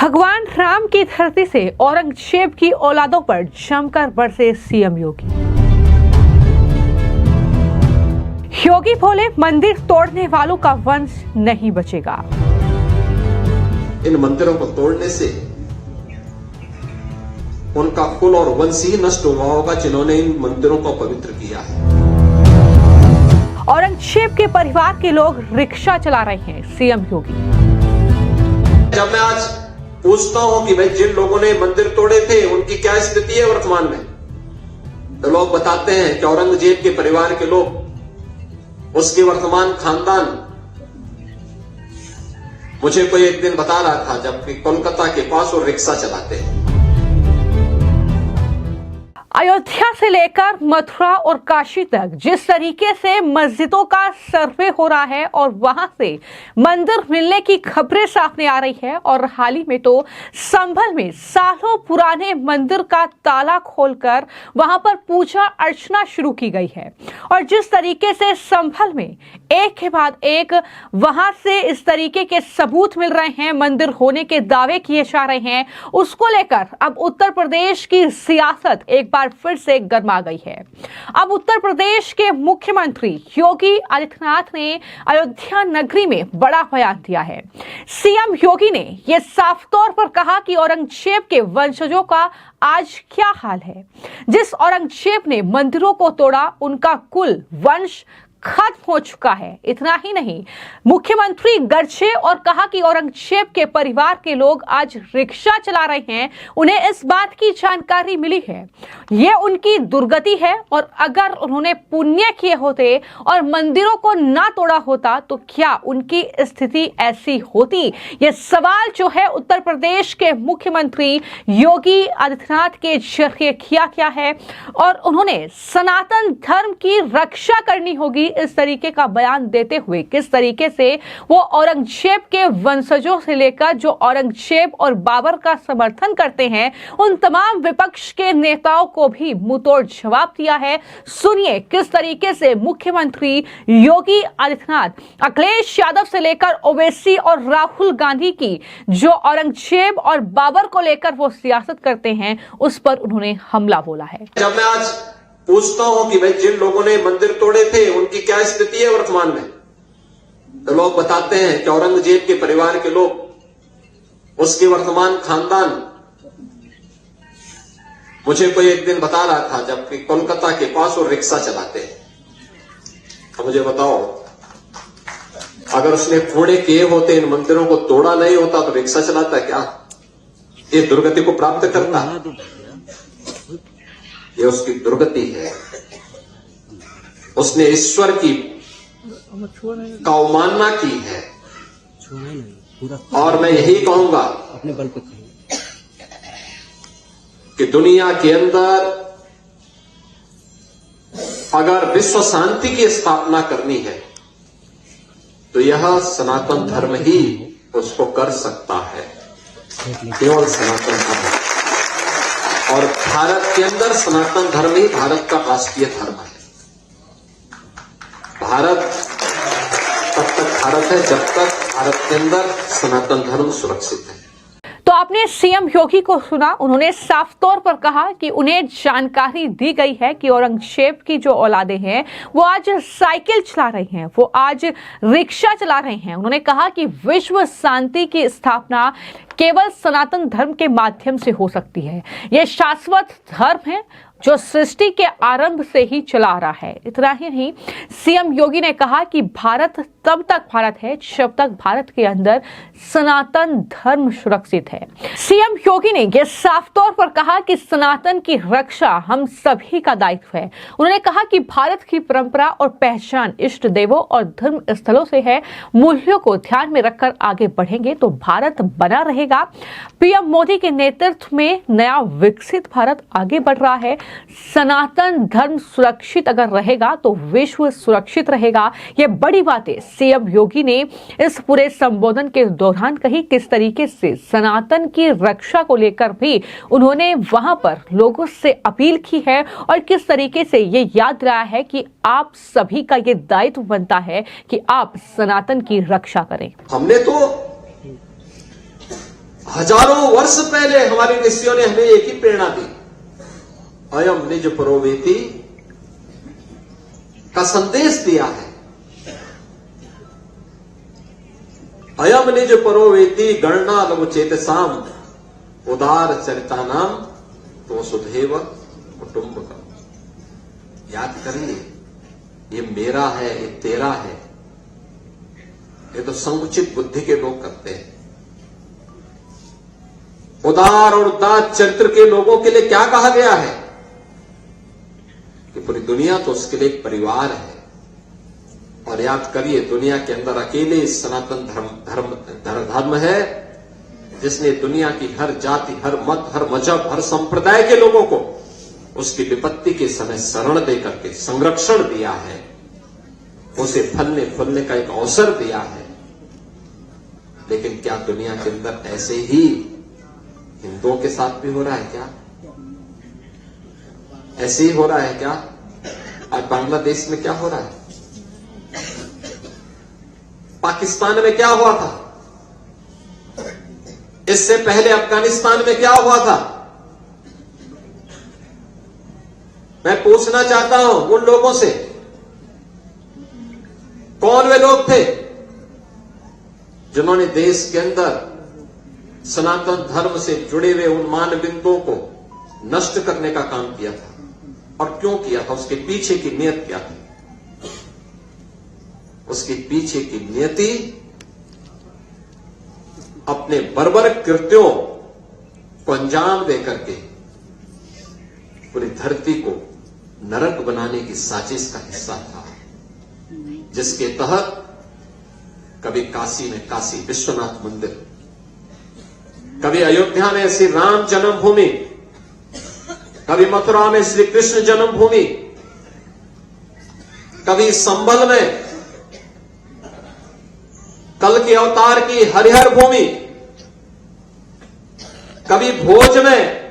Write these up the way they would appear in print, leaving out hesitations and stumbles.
भगवान राम की धरती से औरंगजेब की औलादों पर जमकर बरसे सीएम योगी। योगी बोले मंदिर तोड़ने वालों का वंश नहीं बचेगा। इन मंदिरों को तोड़ने से उनका कुल और वंश ही नष्ट हुआ होगा जिन्होंने इन मंदिरों को पवित्र किया है। औरंगजेब के परिवार के लोग रिक्शा चला रहे हैं सीएम योगी। जब मैं आज पूछता हूं कि भाई जिन लोगों ने मंदिर तोड़े थे उनकी क्या स्थिति है वर्तमान में, तो लोग बताते हैं कि औरंगजेब के परिवार के लोग, उसके वर्तमान खानदान। मुझे कोई एक दिन बता रहा था जबकि कोलकाता के पास वो रिक्शा चलाते हैं। अयोध्या से लेकर मथुरा और काशी तक जिस तरीके से मस्जिदों का सर्वे हो रहा है और वहां से मंदिर मिलने की खबरें सामने आ रही है, और हाल ही में तो संभल में सालों पुराने मंदिर का ताला खोलकर वहां पर पूजा अर्चना शुरू की गई है। और जिस तरीके से संभल में एक के बाद एक वहां से इस तरीके के सबूत मिल रहे हैं, मंदिर होने के दावे किए जा रहे हैं, उसको लेकर अब उत्तर प्रदेश की सियासत एक बार फिर से गर्मा गई है। अब उत्तर प्रदेश के मुख्यमंत्री योगी आदित्यनाथ ने अयोध्या नगरी में बड़ा बयान दिया है। सीएम योगी ने यह साफ तौर पर कहा कि औरंगजेब के वंशजों का आज क्या हाल है। जिस औरंगजेब ने मंदिरों को तोड़ा, उनका कुल वंश खत्म हो चुका है। इतना ही नहीं, मुख्यमंत्री गरजे और कहा कि औरंगजेब के परिवार के लोग आज रिक्शा चला रहे हैं। उन्हें इस बात की जानकारी मिली है, यह उनकी दुर्गति है, और अगर उन्होंने पुण्य किए होते और मंदिरों को ना तोड़ा होता तो क्या उनकी स्थिति ऐसी होती। यह सवाल जो है उत्तर प्रदेश के मुख्यमंत्री योगी आदित्यनाथ के जरिए किया गया है, और उन्होंने सनातन धर्म की रक्षा करनी होगी इस तरीके का बयान देते हुए किस तरीके से वो औरंगजेब के वंशजों से लेकर जो औरंगजेब और बाबर का समर्थन करते हैं उन तमाम विपक्ष के नेताओं को भी मुंहतोड़ जवाब दिया है। सुनिए किस तरीके से मुख्यमंत्री योगी आदित्यनाथ अखिलेश यादव से लेकर ओवैसी और राहुल गांधी की जो औरंगजेब और बाबर को लेकर वो सियासत करते हैं उस पर उन्होंने हमला बोला है। जब मैं आज पूछता हूं कि भाई जिन लोगों ने मंदिर तोड़े थे उनकी क्या स्थिति है वर्तमान में, तो लोग बताते हैं कि औरंगजेब के परिवार के लोग, उसके वर्तमान खानदान। मुझे कोई एक दिन बता रहा था जबकि कोलकाता के पास वो रिक्शा चलाते हैं। तो मुझे बताओ, अगर उसने कूड़े किए होते, इन मंदिरों को तोड़ा नहीं होता तो रिक्शा चलाता क्या? ये दुर्गति को प्राप्त करता, ये उसकी दुर्गति है। उसने ईश्वर की अवमानना की है। और मैं यही कहूंगा कि दुनिया के अंदर अगर विश्व शांति की स्थापना करनी है तो यह सनातन धर्म ही उसको कर सकता है, केवल सनातन धर्म। और भारत के अंदर सनातन धर्म ही भारत का राष्ट्रीय धर्म है। भारत तब तक भारत है जब तक भारत के अंदर सनातन धर्म सुरक्षित है। तो आपने सीएम योगी को सुना, उन्होंने साफ तौर पर कहा कि उन्हें जानकारी दी गई है कि औरंगजेब की जो औलादे हैं वो आज साइकिल चला रही हैं, वो आज रिक्शा चला रहे हैं। उन्होंने कहा कि विश्व शांति की स्थापना केवल सनातन धर्म के माध्यम से हो सकती है। यह शाश्वत धर्म है जो सृष्टि के आरंभ से ही चला आ रहा है। इतना ही नहीं, सीएम योगी ने कहा कि भारत तब तक भारत है जब तक भारत के अंदर सनातन धर्म सुरक्षित है। सीएम योगी ने यह साफ तौर पर कहा कि सनातन की रक्षा हम सभी का दायित्व है। उन्होंने कहा कि भारत की परंपरा और पहचान इष्ट देवों और धर्म स्थलों से है। मूल्यों को ध्यान में रखकर आगे बढ़ेंगे तो भारत बना रहेगा। पीएम मोदी के नेतृत्व में नया विकसित भारत आगे बढ़ रहा है। सनातन धर्म सुरक्षित अगर रहेगा तो विश्व सुरक्षित रहेगा। ये बड़ी बातें सीएम योगी ने इस पूरे संबोधन के दौरान कही। किस तरीके से सनातन की रक्षा को लेकर भी उन्होंने वहां पर लोगों से अपील की है, और किस तरीके से ये याद दिलाया है कि आप सभी का ये दायित्व बनता है कि आप सनातन की रक्षा करें। हजारों वर्ष पहले हमारे ऋषियों ने हमें एक ही प्रेरणा दी, अयम निज परोवेति का संदेश दिया है। अयम निज परोवेति गणना लघु चेतसाम उदार चरितानाम तो सुधेव कुटुंबकम। याद करिए, ये मेरा है, ये तेरा है, ये तो संकुचित बुद्धि के लोग करते हैं। उदार और उदार चरित्र के लोगों के लिए क्या कहा गया है कि पूरी दुनिया तो उसके लिए एक परिवार है। और याद करिए, दुनिया के अंदर अकेले सनातन धर्म है जिसने दुनिया की हर जाति, हर मत, हर मजहब, हर संप्रदाय के लोगों को उसकी विपत्ति के समय शरण देकर के संरक्षण दिया है, उसे फलने फूलने का एक अवसर दिया है। लेकिन क्या दुनिया के अंदर ऐसे ही हिंदुओं के साथ भी हो रहा है क्या? ऐसे ही हो रहा है क्या? आज बांग्लादेश में क्या हो रहा है? पाकिस्तान में क्या हुआ था? इससे पहले अफगानिस्तान में क्या हुआ था? मैं पूछना चाहता हूं उन लोगों से, कौन वे लोग थे जिन्होंने देश के अंदर सनातन धर्म से जुड़े हुए उन मान बिंदुओं को नष्ट करने का काम किया था? और क्यों किया था? उसके पीछे की नियत क्या थी? उसके पीछे की नियति अपने बर्बर कृत्यों को अंजाम देकर के पूरी धरती को नरक बनाने की साजिश का हिस्सा था, जिसके तहत कभी काशी में काशी विश्वनाथ मंदिर, कभी अयोध्या में श्री राम जन्मभूमि, कभी मथुरा में श्री कृष्ण जन्मभूमि, कभी संभल में कल के अवतार की हरिहर भूमि, कभी भोज में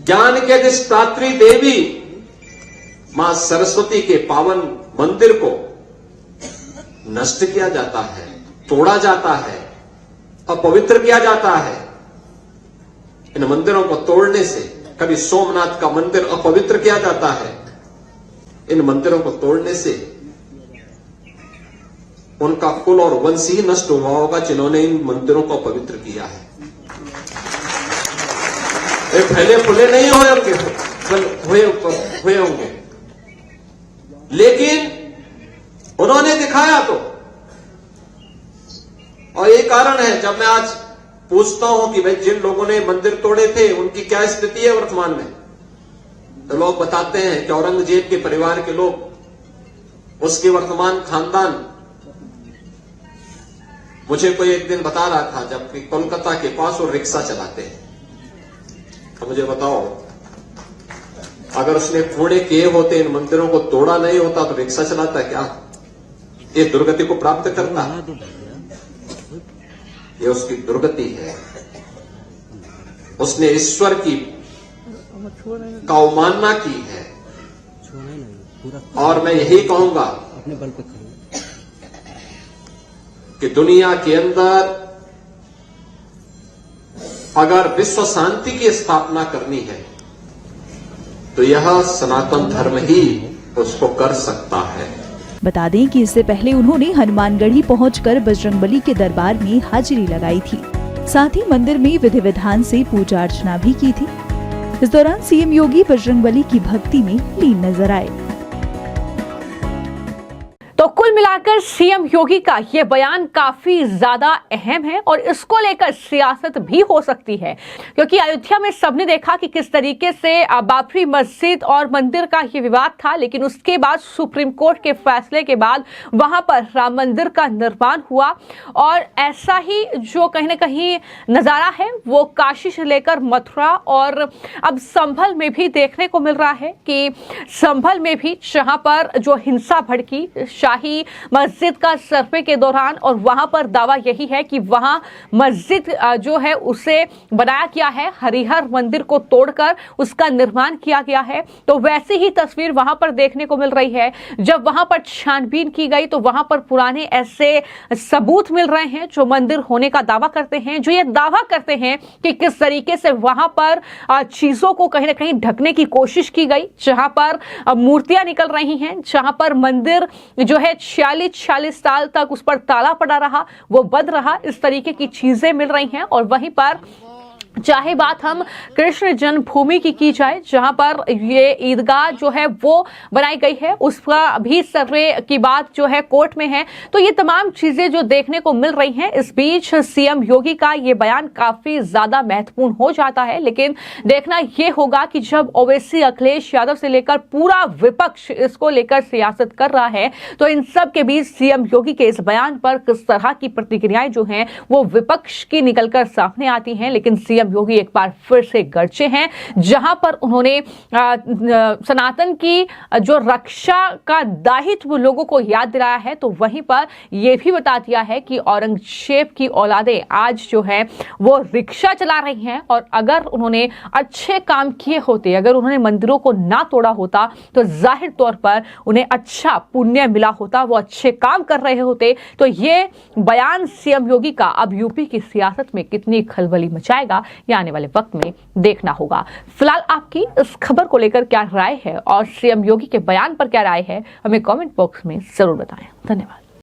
ज्ञान के अधिष्ठात्री देवी मां सरस्वती के पावन मंदिर को नष्ट किया जाता है, तोड़ा जाता है, अपवित्र किया जाता है। इन मंदिरों को तोड़ने से कभी सोमनाथ का मंदिर अपवित्र किया जाता है। इन मंदिरों को तोड़ने से उनका कुल और वंश ही नष्ट हुआ होगा जिन्होंने इन मंदिरों को पवित्र किया है। ये फैले फुले नहीं हुए होंगे, लेकिन उन्होंने दिखाया तो। और ये कारण है, जब मैं आज पूछता हूं कि भाई जिन लोगों ने मंदिर तोड़े थे उनकी क्या स्थिति है वर्तमान में, तो लोग बताते हैं कि औरंगजेब के परिवार के लोग, उसके वर्तमान खानदान। मुझे कोई एक दिन बता रहा था, जबकि कोलकाता के पास वो रिक्शा चलाते हैं, तो मुझे बताओ अगर उसने कूड़े किए होते, इन मंदिरों को तोड़ा नहीं होता, तो रिक्शा चलाता क्या? ये दुर्गति को प्राप्त करता, ये उसकी दुर्गति है। उसने ईश्वर की अवमानना की है। और मैं यही कहूंगा कि दुनिया के अंदर अगर विश्व शांति की स्थापना करनी है तो यह सनातन धर्म ही उसको कर सकता है। बता दें कि इससे पहले उन्होंने हनुमानगढ़ी पहुंचकर बजरंगबली के दरबार में हाजिरी लगाई थी। साथ ही मंदिर में विधि विधान से पूजा अर्चना भी की थी। इस दौरान सीएम योगी बजरंगबली की भक्ति में लीन नजर आए। तो कुल मिलाकर सीएम योगी का ये बयान काफी ज्यादा अहम है और इसको लेकर सियासत भी हो सकती है, क्योंकि अयोध्या में सबने देखा कि किस तरीके से बाबरी मस्जिद और मंदिर का ये विवाद था, लेकिन उसके बाद सुप्रीम कोर्ट के फैसले के बाद वहां पर राम मंदिर का निर्माण हुआ। और ऐसा ही जो कहीं ना कहीं नजारा है वो काशी से लेकर मथुरा और अब संभल में भी देखने को मिल रहा है कि संभल में भी जहां पर जो हिंसा भड़की, शाही मस्जिद का सर्वे के दौरान, और वहां पर दावा यही है कि वहां मस्जिद जो है उसे बनाया गया है, हरिहर मंदिर को तोड़कर उसका निर्माण किया गया है। तो वैसी ही तस्वीर वहां पर देखने को मिल रही है। जब वहां पर छानबीन की गई तो वहां पर पुराने ऐसे सबूत मिल रहे हैं जो मंदिर होने का दावा करते हैं, जो ये दावा करते हैं कि किस तरीके से वहां पर चीजों को कहीं ना कहीं ढकने की कोशिश की गई, जहां पर मूर्तियां निकल रही हैं, जहां पर मंदिर जो है 46 साल तक उस पर ताला पड़ा रहा, वो बंद रहा, इस तरीके की चीजें मिल रही हैं। और वहीं पर चाहे बात हम कृष्ण जन्मभूमि की जाए, जहां पर ये ईदगाह जो है वो बनाई गई है, उसका भी सर्वे की बात जो है कोर्ट में है। तो ये तमाम चीजें जो देखने को मिल रही हैं, इस बीच सीएम योगी का ये बयान काफी ज्यादा महत्वपूर्ण हो जाता है। लेकिन देखना ये होगा कि जब ओवैसी, अखिलेश यादव से लेकर पूरा विपक्ष इसको लेकर सियासत कर रहा है, तो इन सब के बीच सीएम योगी के इस बयान पर किस तरह की प्रतिक्रियाएं जो हैं वो विपक्ष की निकलकर सामने आती हैं। लेकिन सीएम योगी एक बार फिर से गरजे हैं, जहां पर उन्होंने सनातन की जो रक्षा का दायित्व लोगों को याद दिलाया है, तो वहीं पर यह भी बता दिया है कि औरंगजेब की औलादें आज जो है वो रिक्शा चला रही हैं, और अगर उन्होंने अच्छे काम किए होते, अगर उन्होंने मंदिरों को ना तोड़ा होता, तो जाहिर तौर पर उन्हें अच्छा पुण्य मिला होता, वो अच्छे काम कर रहे होते। तो ये बयान सीएम योगी का अब यूपी की सियासत में कितनी खलबली मचाएगा, ये आने वाले वक्त में देखना होगा। फिलहाल आपकी इस खबर को लेकर क्या राय है और सीएम योगी के बयान पर क्या राय है, हमें कमेंट बॉक्स में जरूर बताएं। धन्यवाद।